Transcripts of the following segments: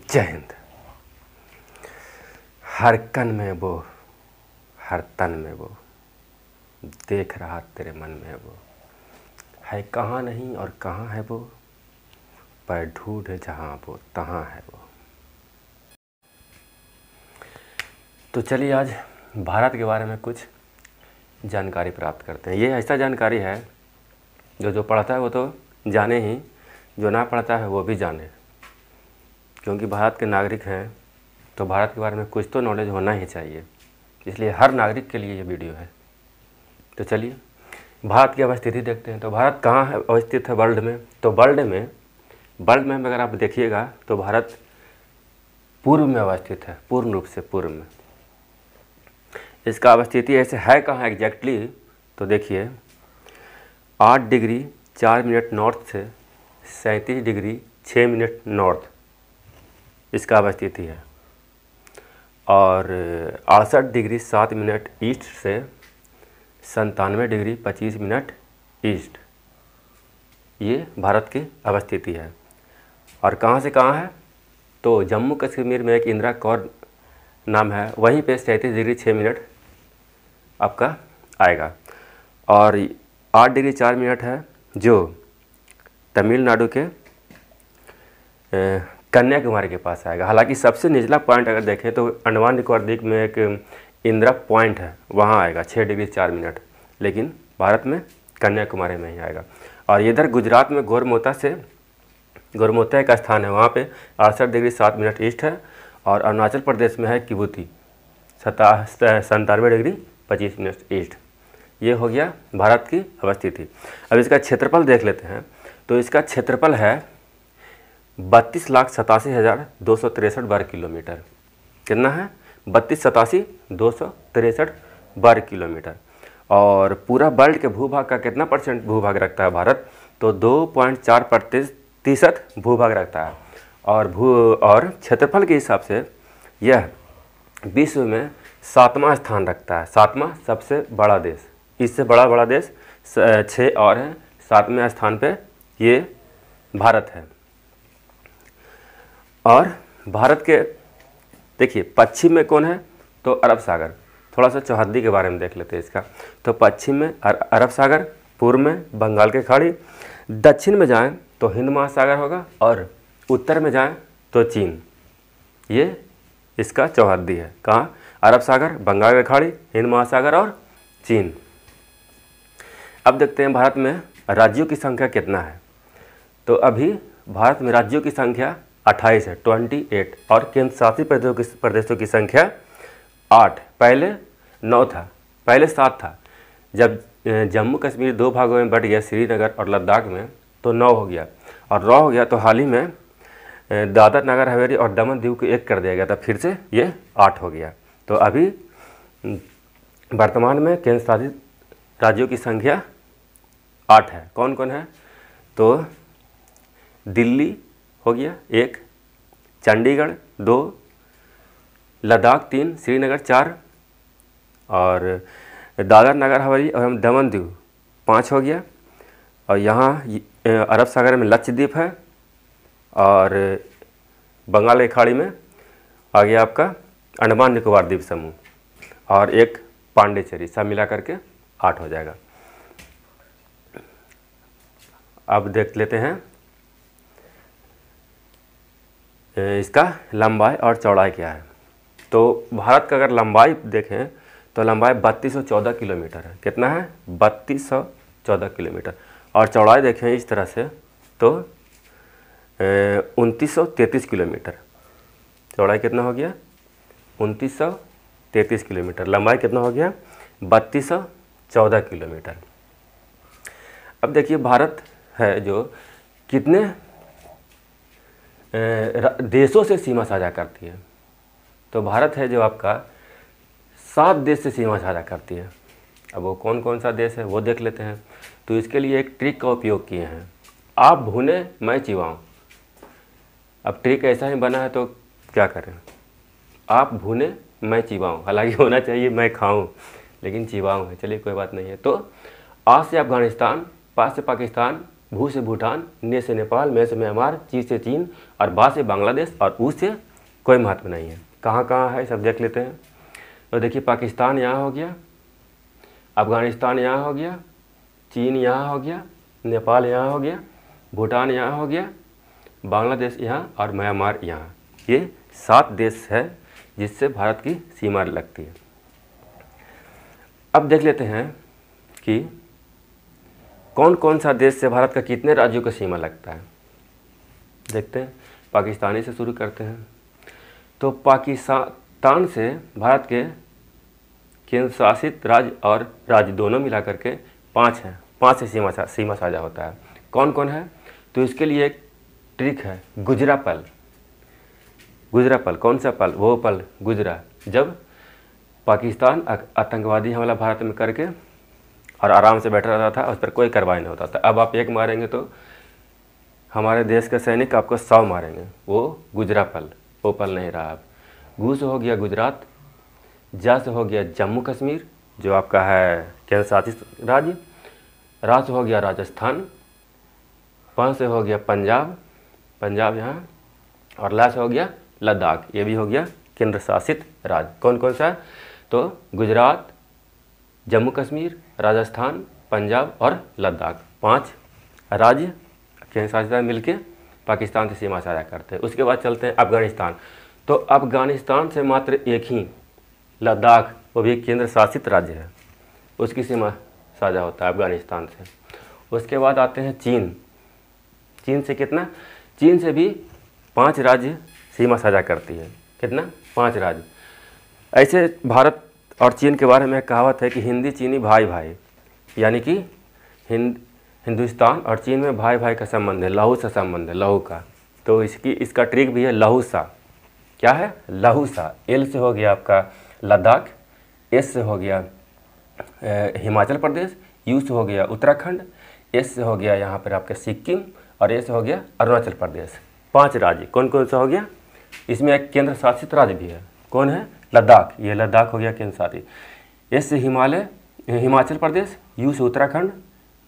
जय हिंद। हर कन में वो, हर तन में वो, देख रहा तेरे मन में वो, है कहाँ नहीं और कहाँ है वो, पर ढूंढे जहाँ वो तहाँ है वो। तो चलिए आज भारत के बारे में कुछ जानकारी प्राप्त करते हैं। ये ऐसा जानकारी है जो पढ़ता है वो तो जाने ही, जो ना पढ़ता है वो भी जाने, क्योंकि भारत के नागरिक हैं तो भारत के बारे में कुछ तो नॉलेज होना ही चाहिए। इसलिए हर नागरिक के लिए ये वीडियो है। तो चलिए भारत की अवस्थिति देखते हैं। तो भारत कहाँ है अवस्थित है वर्ल्ड में? तो वर्ल्ड में अगर आप देखिएगा तो भारत पूर्व में अवस्थित है, पूर्ण रूप से पूर्व में। इसका अवस्थिति ऐसे है कहाँ एग्जैक्टली? तो देखिए 8 डिग्री 4 मिनट नॉर्थ से 37 डिग्री 6 मिनट नॉर्थ इसका अवस्थिति है, और 68 डिग्री 7 मिनट ईस्ट से 97 डिग्री 25 मिनट ईस्ट ये भारत की अवस्थिति है। और कहाँ से कहाँ है? तो जम्मू कश्मीर में एक इंदिरा कौर नाम है, वहीं पे 37 डिग्री 6 मिनट आपका आएगा। और 8 डिग्री 4 मिनट है जो तमिलनाडु के कन्याकुमारी के पास आएगा। हालांकि सबसे निचला पॉइंट अगर देखें तो अंडमान निकोबार द्वीप में एक इंदिरा पॉइंट है, वहाँ आएगा 6 डिग्री 4 मिनट, लेकिन भारत में कन्याकुमारी में ही आएगा। और इधर गुजरात में गोरमोता एक स्थान है, वहाँ पे 68 डिग्री 7 मिनट ईस्ट है। और अरुणाचल प्रदेश में है किबूती 97 डिग्री 25 मिनट ईस्ट। ये हो गया भारत की अवस्थिति। अब इसका क्षेत्रफल देख लेते हैं। तो इसका क्षेत्रफल है 32,87,263 वर्ग किलोमीटर। कितना है? 32,87,263 वर्ग किलोमीटर। और पूरा वर्ल्ड के भूभाग का कितना परसेंट भूभाग रखता है भारत? तो 2.4% भूभाग रखता है। और क्षेत्रफल के हिसाब से यह विश्व में 7वां स्थान रखता है, 7वां सबसे बड़ा देश। इससे बड़ा देश 6 और हैं, 7वें स्थान पे ये भारत है। और भारत के देखिए पश्चिम में कौन है? तो अरब सागर। थोड़ा सा चौहद्दी के बारे में देख लेते हैं इसका। तो पश्चिम में अरब सागर, पूर्व में बंगाल की खाड़ी, दक्षिण में जाएं तो हिंद महासागर होगा, और उत्तर में जाएं तो चीन। ये इसका चौहद्दी है। कहाँ? अरब सागर, बंगाल की खाड़ी, हिंद महासागर और चीन। अब देखते हैं भारत में राज्यों की संख्या कितना है। तो अभी भारत में राज्यों की संख्या 28 है, 28, और केंद्र शासित प्रदेशों की संख्या 8। पहले 9 था, पहले 7 था। जब जम्मू कश्मीर 2 भागों में बट गया, श्रीनगर और लद्दाख में, तो 9 हो गया। और 9 हो गया तो हाल ही में दादर नगर हवेली और दमन दीव को 1 कर दिया गया था, फिर से ये 8 हो गया। तो अभी वर्तमान में केंद्र शासित राज्यों की संख्या 8 है। कौन कौन है? तो दिल्ली हो गया 1, चंडीगढ़ 2, लद्दाख 3, श्रीनगर 4, और दादर नगर हवेली और दमन दीव 5 हो गया। और यहाँ अरब सागर में लक्षद्वीप है, और बंगाल की खाड़ी में आ गया आपका अंडमान निकोबार द्वीप समूह, और एक पांडिचेरी। सब मिला करके 8 हो जाएगा। अब देख लेते हैं इसका लंबाई और चौड़ाई क्या है। तो भारत का अगर लंबाई देखें तो लंबाई 3214 किलोमीटर है। कितना है? 3214 किलोमीटर। और चौड़ाई देखें इस तरह से तो 2933 किलोमीटर। चौड़ाई कितना हो गया? 2933 किलोमीटर। लंबाई कितना हो गया? 3214 किलोमीटर। अब देखिए भारत है जो कितने देशों से सीमा साझा करती है। तो भारत है जो आपका 7 देश से सीमा साझा करती है। अब वो कौन कौन सा देश है वो देख लेते हैं। तो इसके लिए एक ट्रिक का उपयोग किए हैं, आप भुने मैं चिबाऊँ। अब ट्रिक ऐसा ही बना है तो क्या करें, आप भुने मैं चिबाऊँ। हालांकि होना चाहिए मैं खाऊं, लेकिन चिबाऊँ है। चलिए कोई बात नहीं है। तो आ से अफगानिस्तान, पा से पाकिस्तान, भू से भूटान, ने से नेपाल, में से म्यांमार, ची से चीन और बा से बांग्लादेश और ऊ से कोई महत्व नहीं है। कहाँ कहाँ है सब देख लेते हैं। तो देखिए पाकिस्तान यहाँ हो गया, अफ़गानिस्तान यहाँ हो गया, चीन यहाँ हो गया, नेपाल यहाँ हो गया, भूटान यहाँ हो गया, बांग्लादेश यहाँ और म्यांमार यहाँ। ये 7 देश है जिससे भारत की सीमा लगती है। अब देख लेते हैं कि कौन कौन सा देश से भारत का कितने राज्यों का सीमा लगता है। देखते हैं, पाकिस्तानी से शुरू करते हैं। तो पाकिस्तान से भारत के केंद्र शासित राज्य और राज्य दोनों मिला करके 5 हैं। 5 से सीमा साझा होता है। कौन कौन है? तो इसके लिए एक ट्रिक है, गुजरापल। गुजरापल कौन सा पल? वो पल गुजरा जब पाकिस्तान आतंकवादी हमला भारत में करके और आराम से बैठा रहता था, उस पर कोई कार्रवाई नहीं होता था। अब आप एक मारेंगे तो हमारे देश के सैनिक आपको 100 मारेंगे। वो गुजरापल, वो पल नहीं रहा। अब गु से हो गया गुजरात, जा से हो गया जम्मू कश्मीर जो आपका है केंद्र शासित राज्य, रा से हो गया राजस्थान, प से हो गया पंजाब, पंजाब यहाँ, और ला से हो गया लद्दाख, ये भी हो गया केंद्र शासित राज्य। कौन कौन सा? तो गुजरात, जम्मू कश्मीर, राजस्थान, पंजाब और लद्दाख, 5 राज्य केंद्र शासित राज्य मिलके पाकिस्तान से सीमा साझा करते हैं। उसके बाद चलते हैं अफ़गानिस्तान। तो अफ़गानिस्तान से मात्र एक ही लद्दाख, वो भी केंद्र शासित राज्य है, उसकी सीमा साझा होता है अफ़गानिस्तान से। उसके बाद आते हैं चीन। चीन से कितना? चीन से भी 5 राज्य सीमा साझा करती है। कितना? 5 राज्य। ऐसे भारत और चीन के बारे में कहावत है कि हिंदी चीनी भाई भाई, यानी कि हिंदुस्तान और चीन में भाई भाई का संबंध है, लहू सा संबंध है, लहू का। तो इसका ट्रिक भी है लहू सा। क्या है? लहू सा। एल से हो गया आपका लद्दाख, एस से हो गया हिमाचल प्रदेश, यू से हो गया उत्तराखंड, एस से हो गया यहाँ पर आपका सिक्किम और ए से हो गया अरुणाचल प्रदेश। 5 राज्य। कौन कौन सा हो गया? इसमें एक केंद्र शासित राज्य भी है। कौन है? लद्दाख। ये लद्दाख हो गया केंद्र शासित। एस से हिमाचल प्रदेश, यू से उत्तराखंड,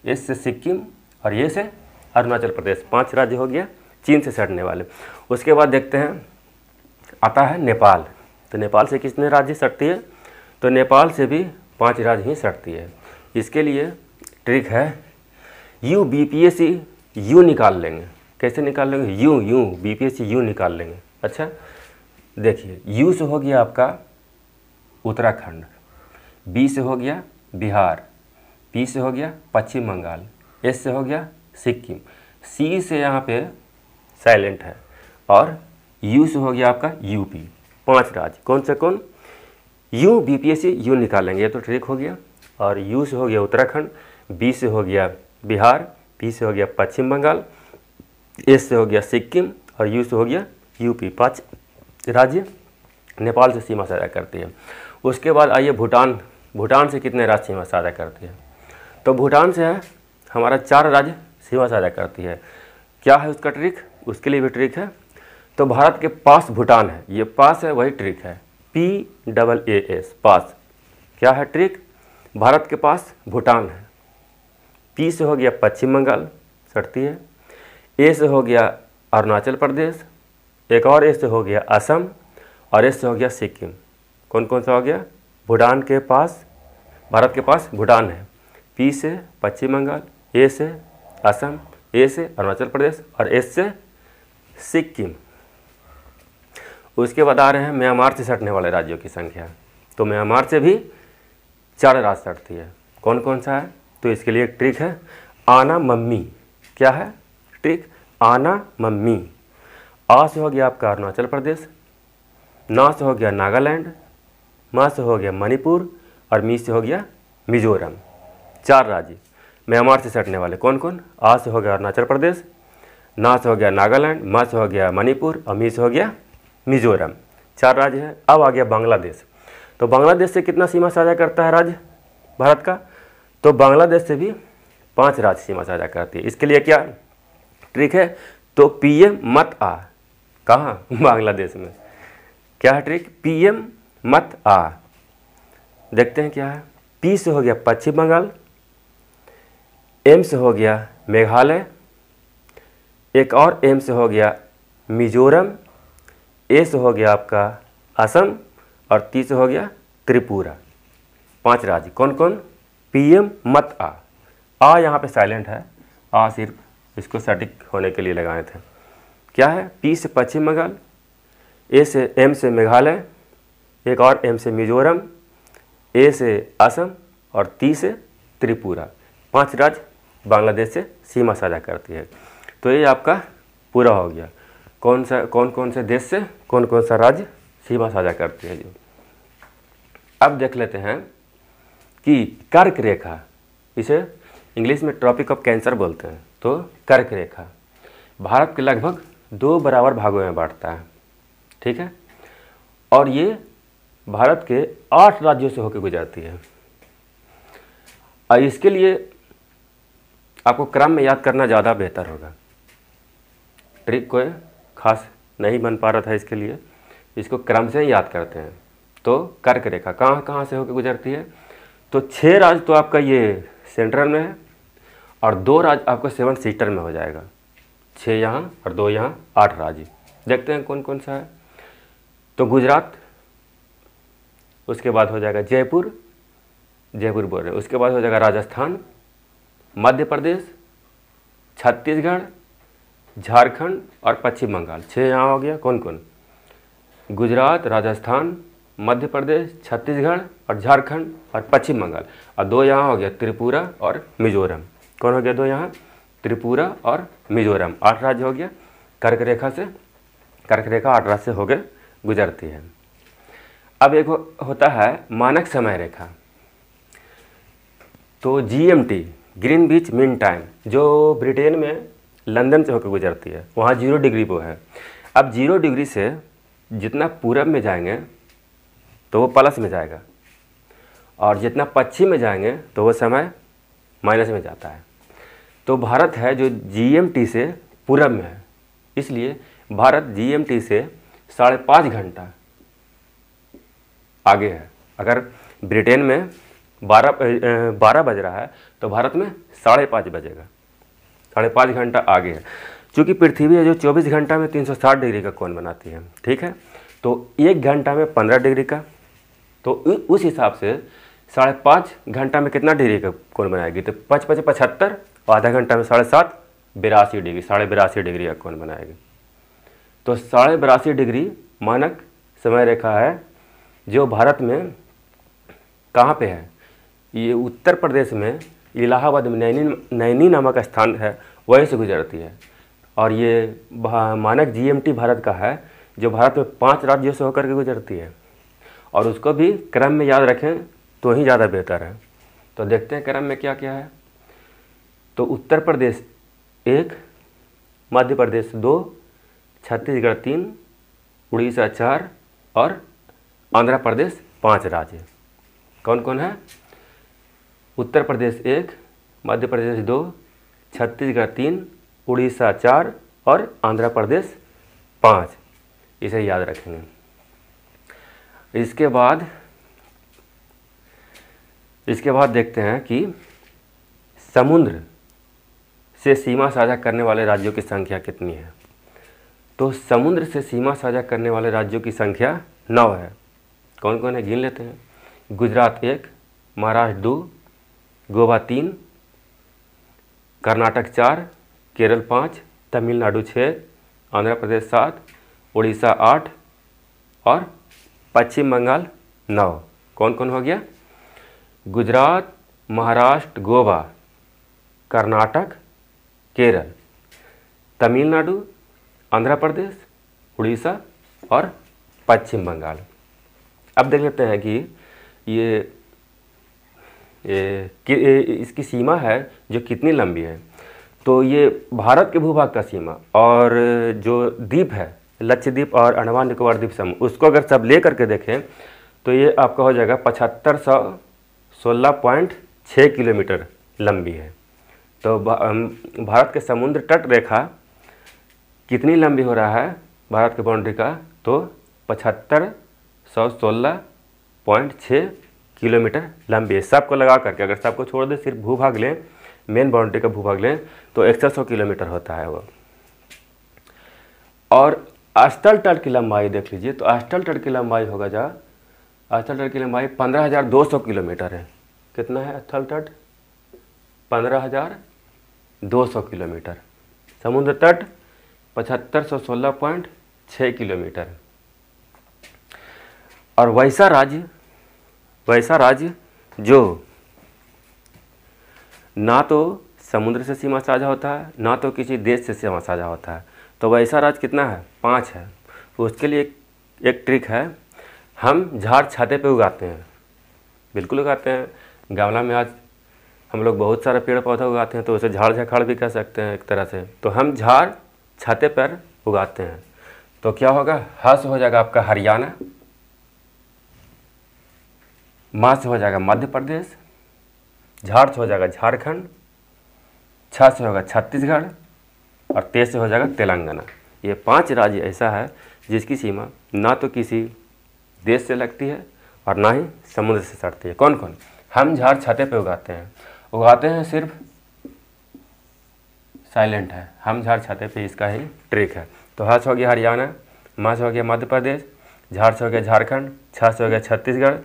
एस से सिक्किम और ये से अरुणाचल प्रदेश। 5 राज्य हो गया चीन से सटने वाले। उसके बाद देखते हैं आता है नेपाल। तो नेपाल से कितने राज्य सटती है? तो नेपाल से भी 5 राज्य ही सटती है। इसके लिए ट्रिक है, यू BPSC यू निकाल लेंगे। कैसे निकाल लेंगे? यू BPSC यू निकाल लेंगे। अच्छा देखिए, यू से हो गया आपका उत्तराखंड, बी से हो गया बिहार, पी से हो गया पश्चिम बंगाल, एस से हो गया सिक्किम, सी से यहाँ पे साइलेंट है और यू से हो गया आपका यूपी। 5 राज्य। कौन से कौन? यू BPSC यू निकालेंगे, ये तो ट्रिक हो गया। और यू से हो गया उत्तराखंड, बी से हो गया बिहार, पी से हो गया पश्चिम बंगाल, एस से हो गया सिक्किम और यू से हो गया यूपी। 5 राज्य नेपाल से सीमा साझा करती है। उसके बाद आइए भूटान। भूटान से कितने राज्य सीमा साझा करती है? तो भूटान से है हमारा 4 राज्य सीमा साझा करती है। क्या है उसका ट्रिक? उसके लिए भी ट्रिक है। तो भारत के पास भूटान है, ये पास है, वही ट्रिक है, PAAS पास। क्या है ट्रिक? भारत के पास भूटान है। पी से हो गया पश्चिम बंगाल सटती है, ए से हो गया अरुणाचल प्रदेश, एक और ए से हो गया असम और एस से हो गया सिक्किम। कौन कौन सा हो गया? भूटान के पास, भारत के पास भूटान है, पी से पश्चिम बंगाल, ए से असम, ए से अरुणाचल प्रदेश और एस से सिक्किम। उसके बाद आ रहे हैं म्यांमार से सटने वाले राज्यों की संख्या। तो म्यांमार से भी 4 राज्य सटती है। कौन कौन सा है? तो इसके लिए एक ट्रिक है, आना मम्मी। क्या है ट्रिक? आना मम्मी। आ से हो गया आपका अरुणाचल प्रदेश, ना से हो गया नागालैंड, मा से हो गया मणिपुर और मी से हो गया मिजोरम। 4 राज्य म्यांमार से सटने वाले। कौन कौन? आ से हो गया अरुणाचल प्रदेश, ना से हो गया नागालैंड, मा से हो गया मणिपुर और मी से हो गया मिजोरम। 4 राज्य है। अब आ गया बांग्लादेश। तो बांग्लादेश से कितना सीमा साझा करता है राज्य भारत का? तो बांग्लादेश से भी 5 राज्य सीमा साझा करती है। इसके लिए क्या ट्रिक है? तो PM मत आ। कहाँ? बांग्लादेश में। क्या है ट्रिक? PM मत आ। देखते हैं क्या है। पी से हो गया पश्चिम बंगाल, एम से हो गया मेघालय, एक और एम से हो गया मिजोरम, ए से हो गया आपका असम और ती से हो गया त्रिपुरा। 5 राज्य कौन कौन? पीएम मत आ यहाँ पे साइलेंट है, आ सिर्फ इसको सटीक होने के लिए लगाए थे। क्या है? पी से पश्चिम बंगाल, ए से एम से मेघालय, एक और एम से मिजोरम, ए से असम और ती से त्रिपुरा। 5 राज्य बांग्लादेश से सीमा साझा करती है। तो ये आपका पूरा हो गया। कौन कौन से देश से कौन कौन सा राज्य सीमा साझा करती है जो। अब देख लेते हैं कि कर्क रेखा, इसे इंग्लिश में ट्रॉपिक ऑफ कैंसर बोलते हैं। तो कर्क रेखा भारत के लगभग 2 बराबर भागों में बांटता है, ठीक है, और ये भारत के 8 राज्यों से होकर गुजरती है। और इसके लिए आपको क्रम में याद करना ज़्यादा बेहतर होगा। ट्रिक कोई खास नहीं बन पा रहा था, इसके लिए इसको क्रम से ही याद करते हैं। तो कर्क रेखा कहाँ कहाँ से होकर गुजरती है? तो 6 राज्य तो आपका ये सेंट्रल में है और 2 राज्य आपका 7 सीटर में हो जाएगा। 6 यहाँ और 2 यहाँ, 8 राज्य। देखते हैं कौन कौन सा है। तो गुजरात, उसके बाद हो जाएगा जयपुर बोल रहे हैं, उसके बाद हो जाएगा राजस्थान, मध्य प्रदेश, छत्तीसगढ़, झारखंड और पश्चिम बंगाल। 6 यहाँ हो गया। कौन कौन? गुजरात, राजस्थान, मध्य प्रदेश, छत्तीसगढ़ और झारखंड और पश्चिम बंगाल। और 2 यहाँ हो गया त्रिपुरा और मिजोरम। कौन हो गया 2 यहाँ? त्रिपुरा और मिजोरम। 8 राज्य हो गया। कर्क रेखा 8 राज्य से होकर गुजरती है। अब एक होता है मानक समय रेखा। तो GMT, ग्रीनविच मीन टाइम, जो ब्रिटेन में लंदन से होकर गुजरती है, वहाँ 0 डिग्री वो है। अब 0 डिग्री से जितना पूरब में जाएंगे तो वो प्लस में जाएगा, और जितना पश्चिम में जाएंगे तो वो समय माइनस में जाता है। तो भारत है जो GMT से पूरब में है, इसलिए भारत GMT से 5.5 घंटा आगे है। अगर ब्रिटेन में 12 बज रहा है तो भारत में 5:30 बजेगा, 5.5 घंटा आगे है। चूँकि पृथ्वी है जो 24 घंटा में 360 डिग्री का कोण बनाती है, ठीक है, तो 1 घंटा में 15 डिग्री का, तो उस हिसाब से 5.5 घंटा में कितना डिग्री का कोण बनाएगी? तो 5 × 5 = 75, और आधा घंटा में 7.5 82 डिग्री, 82.5 डिग्री का कोण बनाएगी। तो 82.5 डिग्री मानक समय रेखा है जो भारत में कहाँ पे है? ये उत्तर प्रदेश में इलाहाबाद में नैनी नामक स्थान है, वहीं से गुजरती है। और ये मानक GMT भारत का है जो भारत में 5 राज्यों से होकर के गुजरती है। और उसको भी क्रम में याद रखें तो ही ज़्यादा बेहतर है। तो देखते हैं क्रम में क्या क्या है। तो उत्तर प्रदेश 1, मध्य प्रदेश 2, छत्तीसगढ़ 3, उड़ीसा 4 और आंध्र प्रदेश 5 राज्य। कौन कौन है? उत्तर प्रदेश 1, मध्य प्रदेश 2, छत्तीसगढ़ 3, उड़ीसा 4 और आंध्र प्रदेश 5। इसे याद रखेंगे। इसके बाद देखते हैं कि समुद्र से सीमा साझा करने वाले राज्यों की संख्या कितनी है। तो समुद्र से सीमा साझा करने वाले राज्यों की संख्या 9 है। कौन कौन है? गिन लेते हैं। गुजरात 1, महाराष्ट्र 2, गोवा 3, कर्नाटक 4, केरल 5, तमिलनाडु 6, आंध्र प्रदेश 7, उड़ीसा 8 और पश्चिम बंगाल 9। कौन कौन हो गया? गुजरात, महाराष्ट्र, गोवा, कर्नाटक, केरल, तमिलनाडु, आंध्र प्रदेश, उड़ीसा और पश्चिम बंगाल। अब देख लेते हैं कि इसकी सीमा है जो कितनी लंबी है। तो ये भारत के भूभाग का सीमा, और जो द्वीप है लक्षद्वीप और अंडमान निकोबार द्वीप समूह, उसको अगर सब ले करके देखें तो ये आपका हो जाएगा 7516.6 किलोमीटर लंबी है। तो भारत के समुद्र तट रेखा कितनी लंबी हो रहा है भारत के बाउंड्री का? तो 7516.6 किलोमीटर लंबी है। सबको लगा करके, अगर सबको छोड़ दे सिर्फ भूभाग लें, मेन बाउंड्री का भूभाग लें तो 100 किलोमीटर होता है वो। और अस्थल तट की लंबाई देख लीजिए, तो अस्थल तट की लंबाई होगा जहाँ अस्थल तट की लंबाई 15,200 किलोमीटर है। कितना है अस्थल तट? 15,200 किलोमीटर। समुद्र तट 7516.6 किलोमीटर। और वैसा राज्य जो ना तो समुद्र से सीमा साझा होता है, ना तो किसी देश से सीमा साझा होता है, तो वैसा राज्य कितना है? 5 है। तो उसके लिए एक ट्रिक है, हम झाड़ छाते पे उगाते हैं, बिल्कुल उगाते हैं। गमला में आज हम लोग बहुत सारा पेड़ पौधा उगाते हैं, तो उसे झाड़ झखाड़ भी कह सकते हैं एक तरह से। तो हम झाड़ छाते पर उगाते हैं, तो क्या होगा? ह से हो जाएगा आपका हरियाणा, माँ से हो जाएगा मध्य प्रदेश, झाड़ से हो जाएगा झारखंड, छ से होगा छत्तीसगढ़ और ते से हो जाएगा तेलंगाना। ये 5 राज्य ऐसा है जिसकी सीमा ना तो किसी देश से लगती है और ना ही समुद्र से सटती है। कौन कौन? हम झाड़ छाते पे उगाते हैं, सिर्फ साइलेंट है, हम झाड़ छाते पे, इसका ही ट्रिक है। तो ह से हो गया हरियाणा, माँ से हो गया मध्य प्रदेश, झाड़ से हो गया झारखंड, छ से हो गया छत्तीसगढ़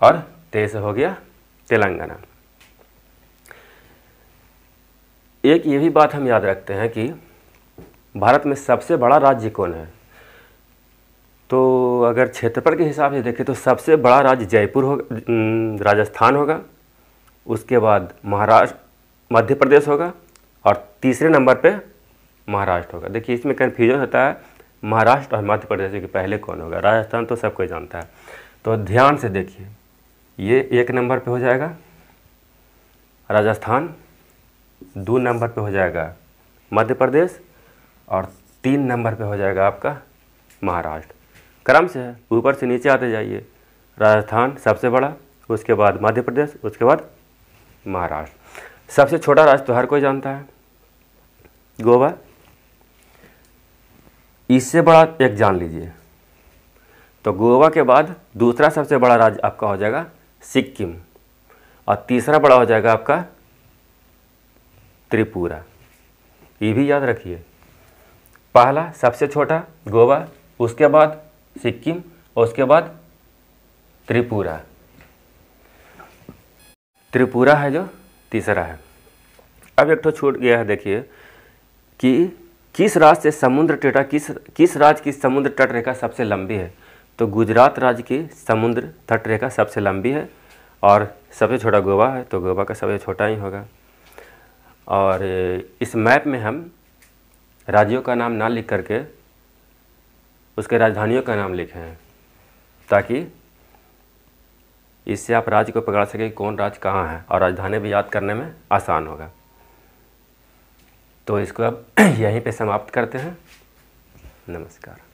और ते से हो गया तेलंगाना। एक ये भी बात हम याद रखते हैं कि भारत में सबसे बड़ा राज्य कौन है? तो अगर क्षेत्रफल के हिसाब से देखें तो सबसे बड़ा राज्य जयपुर होगा, राजस्थान होगा, उसके बाद महाराष्ट्र, मध्य प्रदेश होगा और तीसरे नंबर पे महाराष्ट्र होगा। देखिए इसमें कन्फ्यूजन होता है महाराष्ट्र और मध्य प्रदेश के पहले कौन होगा। राजस्थान तो सब कोई जानता है, तो ध्यान से देखिए, ये 1 नंबर पे हो जाएगा राजस्थान, 2 नंबर पे हो जाएगा मध्य प्रदेश और 3 नंबर पे हो जाएगा आपका महाराष्ट्र। क्रम से है, ऊपर से नीचे आते जाइए। राजस्थान सबसे बड़ा, उसके बाद मध्य प्रदेश, उसके बाद महाराष्ट्र। सबसे छोटा राज्य तो हर कोई जानता है, गोवा। इससे बड़ा एक जान लीजिए, तो गोवा के बाद दूसरा सबसे बड़ा राज्य आपका हो जाएगा सिक्किम और तीसरा बड़ा हो जाएगा आपका त्रिपुरा। ये भी याद रखिए, पहला सबसे छोटा गोवा, उसके बाद सिक्किम और उसके बाद त्रिपुरा। त्रिपुरा है जो तीसरा है। अब एक तो छूट गया है, देखिए कि किस राज्य से समुद्र तट, किस राज्य की समुद्र तट रेखा सबसे लंबी है? तो गुजरात राज्य की समुद्र तट रेखा सबसे लंबी है और सबसे छोटा गोवा है, तो गोवा का सबसे छोटा ही होगा। और इस मैप में हम राज्यों का नाम ना लिख करके उसके राजधानियों का नाम लिखे हैं, ताकि इससे आप राज्य को पकड़ सके कौन राज्य कहाँ है, और राजधानी भी याद करने में आसान होगा। तो इसको अब यहीं पे समाप्त करते हैं। नमस्कार।